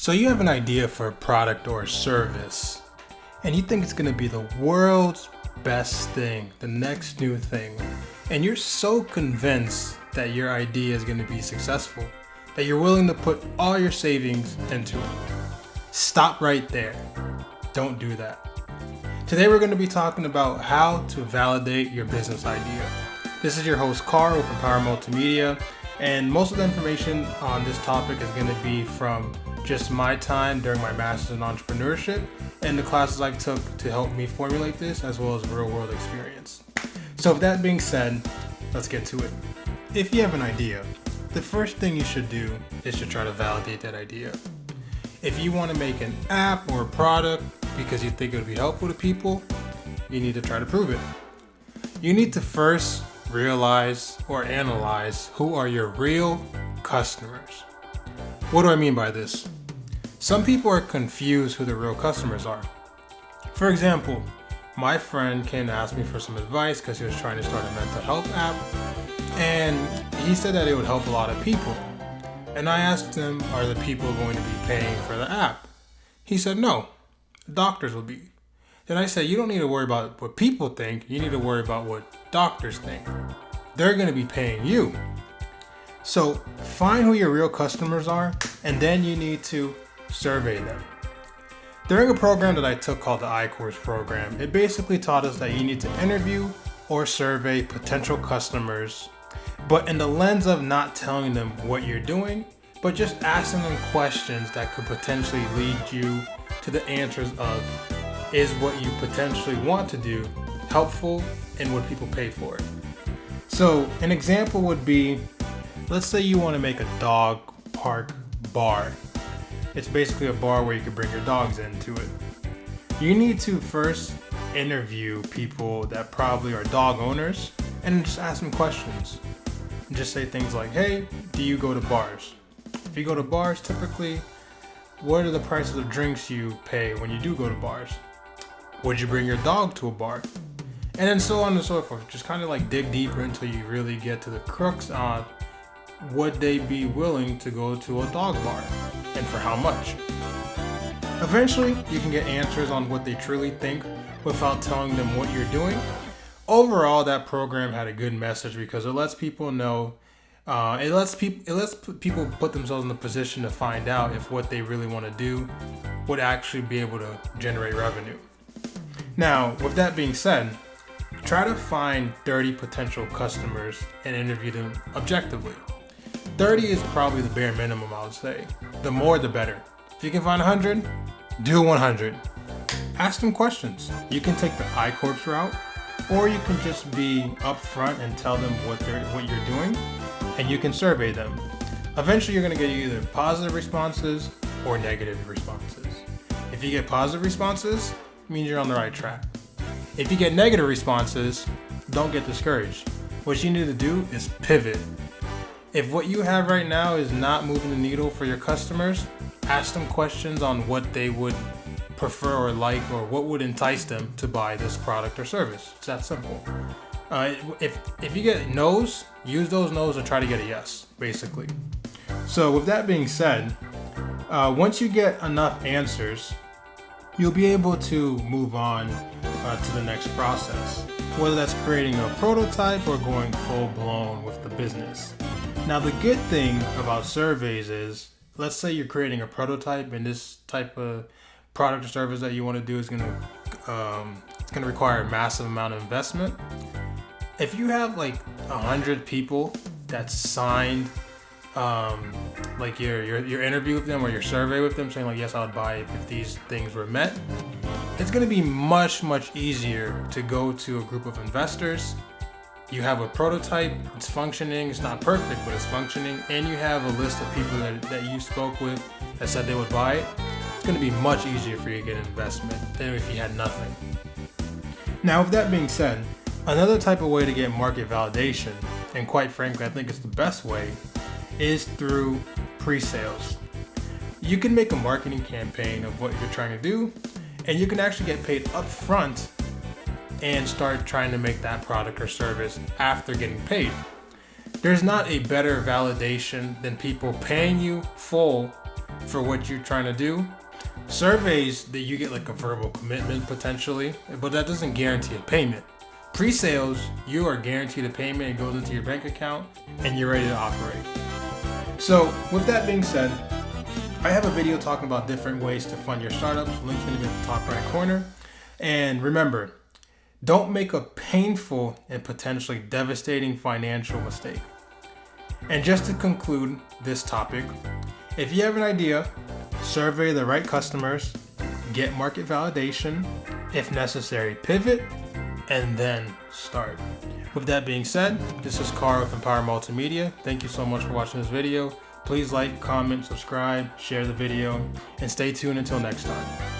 So you have an idea for a product or a service, and you think it's going to be the world's best thing, the next new thing, and you're so convinced that your idea is going to be successful that you're willing to put all your savings into it. Stop right there. Don't do that. Today we're going to be talking about how to validate your business idea. This is your host Carl from Power Multimedia, and most of the information on this topic is going to be from just my time during my master's in entrepreneurship and the classes I took to help me formulate this, as well as real world experience. So with that being said, let's get to it. If you have an idea, the first thing you should do is to try to validate that idea. If you want to make an app or a product because you think it would be helpful to people, you need to try to prove it. You need to first realize or analyze who are your real customers. What do I mean by this? Some people are confused who the real customers are. For example, my friend came to ask me for some advice because he was trying to start a mental health app, and he said that it would help a lot of people. And I asked him, are the people going to be paying for the app? He said, no, doctors will be. Then I said, you don't need to worry about what people think, you need to worry about what doctors think. They're going to be paying you. So find who your real customers are, and then you need to survey them. During a program that I took called the I-Course program, it basically taught us that you need to interview or survey potential customers, but in the lens of not telling them what you're doing, but just asking them questions that could potentially lead you to the answers of, is what you potentially want to do helpful and would people pay for it? So an example would be, let's say you want to make a dog park bar. It's basically a bar where you can bring your dogs into it. You need to first interview people that probably are dog owners and just ask them questions. And just say things like, hey, do you go to bars? If you go to bars, typically, what are the prices of drinks you pay when you do go to bars? Would you bring your dog to a bar? And then so on and so forth. Just kind of like dig deeper until you really get to the crux on would they be willing to go to a dog bar and for how much? Eventually, you can get answers on what they truly think without telling them what you're doing. Overall, that program had a good message because it lets people know, it lets people put themselves in the position to find out if what they really want to do would actually be able to generate revenue. Now, with that being said, try to find 30 potential customers and interview them objectively. 30 is probably the bare minimum, I would say. The more, the better. If you can find 100, do 100. Ask them questions. You can take the I-Corps route, or you can just be upfront and tell them what you're doing, and you can survey them. Eventually, you're going to get either positive responses or negative responses. If you get positive responses, it means you're on the right track. If you get negative responses, don't get discouraged. What you need to do is pivot. If what you have right now is not moving the needle for your customers, ask them questions on what they would prefer or like, or what would entice them to buy this product or service. It's that simple. If you get no's, use those no's and try to get a yes, basically. So with that being said, once you get enough answers, you'll be able to move on to the next process, whether that's creating a prototype or going full blown with the business. Now, the good thing about surveys is, let's say you're creating a prototype and this type of product or service that you want to do is going to require a massive amount of investment. If you have like 100 people that signed like your interview with them or your survey with them saying like, yes, I would buy it if these things were met, it's going to be much easier to go to a group of investors. You have a prototype, it's functioning, it's not perfect, but it's functioning, and you have a list of people that you spoke with that said they would buy it. It's going to be much easier for you to get an investment than if you had nothing. Now, with that being said, another type of way to get market validation, and quite frankly, I think it's the best way, is through pre-sales. You can make a marketing campaign of what you're trying to do, and you can actually get paid up front and start trying to make that product or service after getting paid. There's not a better validation than people paying you full for what you're trying to do. Surveys, that you get like a verbal commitment potentially, but that doesn't guarantee a payment. Pre-sales, you are guaranteed a payment. It goes into your bank account and you're ready to operate. So with that being said, I have a video talking about different ways to fund your startups. Link's gonna be at the top right corner. And remember, don't make a painful and potentially devastating financial mistake. And just to conclude this topic, if you have an idea, survey the right customers, get market validation, if necessary, pivot, and then start. With that being said, this is Carl with Empower Multimedia. Thank you so much for watching this video. Please like, comment, subscribe, share the video, and stay tuned until next time.